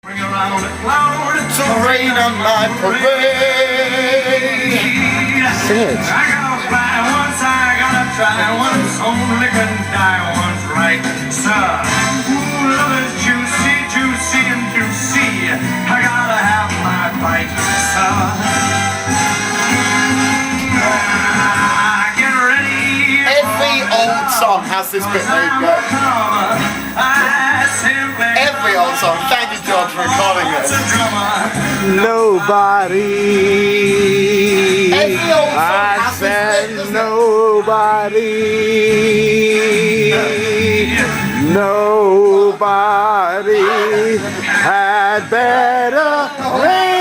Bring around a cloud to rain on my parade. Sing it. I gotta fly once, I gotta try once, only can die once, right, sir. Ooh, love is juicy, juicy and juicy. I gotta have my bite, sir. Get ready. Every old song has this bit where you go. Every old song. Thank you, George, for recording this. Nobody. Every old song I has this said bit, doesn't it? nobody had better rain.